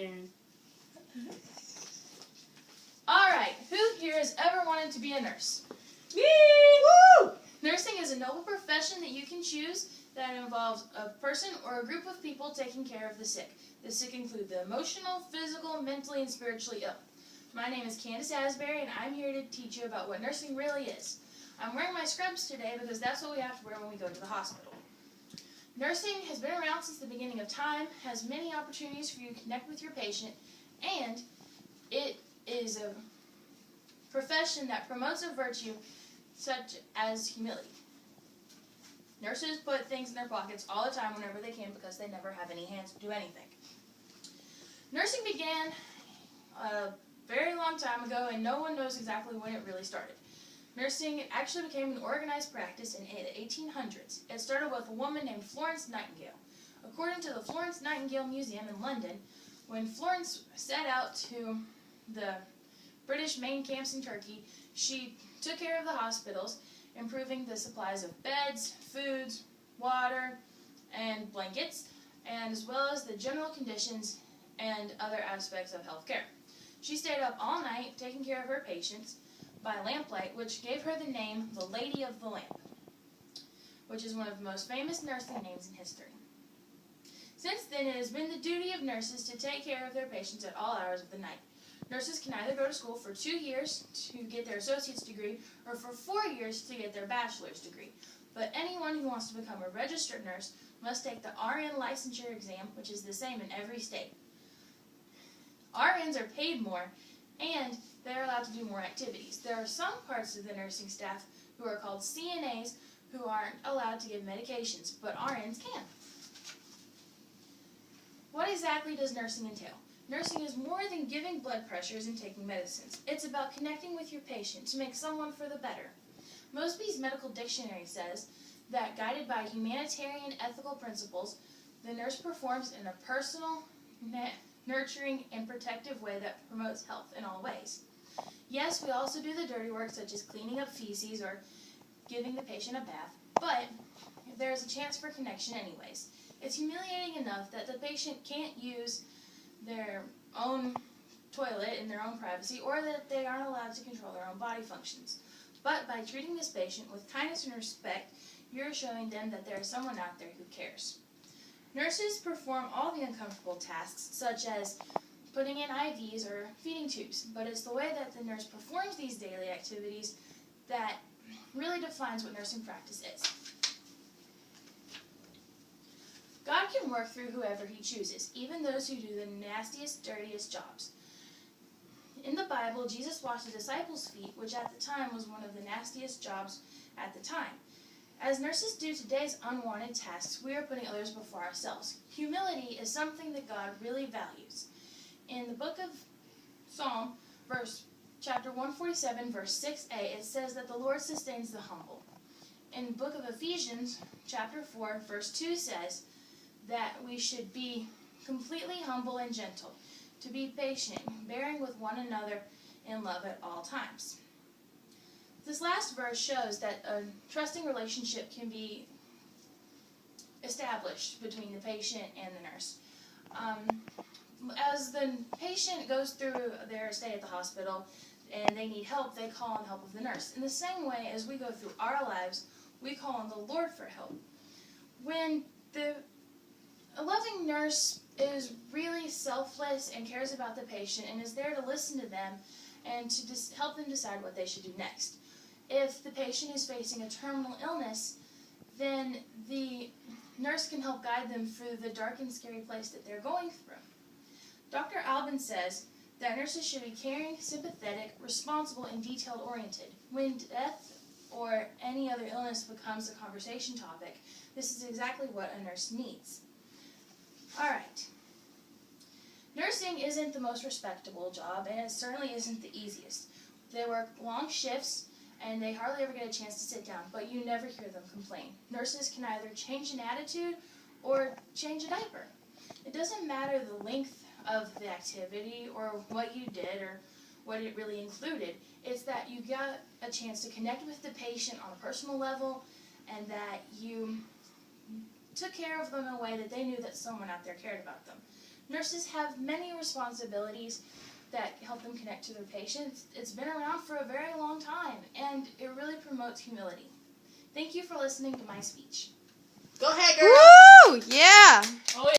Aaron. Alright, who here has ever wanted to be a nurse? Woo! Nursing is a noble profession that you can choose that involves a person or a group of people taking care of the sick. The sick include the emotional, physical, mentally, and spiritually ill. My name is Candace Asbury, and I'm here to teach you about what nursing really is. I'm wearing my scrubs today because that's what we have to wear when we go to the hospital. Nursing has been around since the beginning of time, has many opportunities for you to connect with your patient, and it is a profession that promotes a virtue such as humility. Nurses put things in their pockets all the time whenever they can because they never have any hands to do anything. Nursing began a very long time ago, and no one knows exactly when it really started. Nursing actually became an organized practice in the 1800s. It started with a woman named Florence Nightingale. According to the Florence Nightingale Museum in London, when Florence set out to the British main camps in Turkey, she took care of the hospitals, improving the supplies of beds, foods, water, and blankets, and as well as the general conditions and other aspects of health care. She stayed up all night taking care of her patients by lamplight, which gave her the name the Lady of the Lamp, which is one of the most famous nursing names in history. Since then, it has been the duty of nurses to take care of their patients at all hours of the night. Nurses can either go to school for 2 years to get their associate's degree or for 4 years to get their bachelor's degree. But anyone who wants to become a registered nurse must take the RN licensure exam, which is the same in every state. RNs are paid more, and they're allowed to do more activities. There are some parts of the nursing staff who are called CNAs who aren't allowed to give medications, but RNs can. What exactly does nursing entail? Nursing is more than giving blood pressures and taking medicines. It's about connecting with your patient to make someone for the better. Mosby's Medical Dictionary says that guided by humanitarian ethical principles, the nurse performs in a personal, nurturing, and protective way that promotes health in all ways. Yes, we also do the dirty work such as cleaning up feces or giving the patient a bath, but there is a chance for connection anyways. It's humiliating enough that the patient can't use their own toilet in their own privacy, or that they aren't allowed to control their own body functions. But by treating this patient with kindness and respect, you're showing them that there is someone out there who cares. Nurses perform all the uncomfortable tasks, such as putting in IVs or feeding tubes, but it's the way that the nurse performs these daily activities that really defines what nursing practice is. God can work through whoever he chooses, even those who do the nastiest, dirtiest jobs. In the Bible, Jesus washed the disciples' feet, which at the time was one of the nastiest jobs at the time. As nurses do today's unwanted tasks, we are putting others before ourselves. Humility is something that God really values. In the book of Psalm, chapter 147, verse 6a, it says that the Lord sustains the humble. In the book of Ephesians, chapter 4, verse 2 says that we should be completely humble and gentle, to be patient, bearing with one another in love at all times. This last verse shows that a trusting relationship can be established between the patient and the nurse. As the patient goes through their stay at the hospital and they need help, they call on the help of the nurse. In the same way, as we go through our lives, we call on the Lord for help. When a loving nurse is really selfless and cares about the patient and is there to listen to them and to help them decide what they should do next. If the patient is facing a terminal illness, then the nurse can help guide them through the dark and scary place that they're going through. Dr. Albin says that nurses should be caring, sympathetic, responsible, and detail-oriented. When death or any other illness becomes a conversation topic, this is exactly what a nurse needs. Alright. Nursing isn't the most respectable job, and it certainly isn't the easiest. They work long shifts, and they hardly ever get a chance to sit down, but you never hear them complain. Nurses can either change an attitude or change a diaper. It doesn't matter the length of the activity or what you did or what it really included. It's that you got a chance to connect with the patient on a personal level and that you took care of them in a way that they knew that someone out there cared about them. Nurses have many responsibilities that help them connect to their patients. It's been around for a very long time, and it really promotes humility. Thank you for listening to my speech. Go ahead, girl. Woo! Yeah! Oh,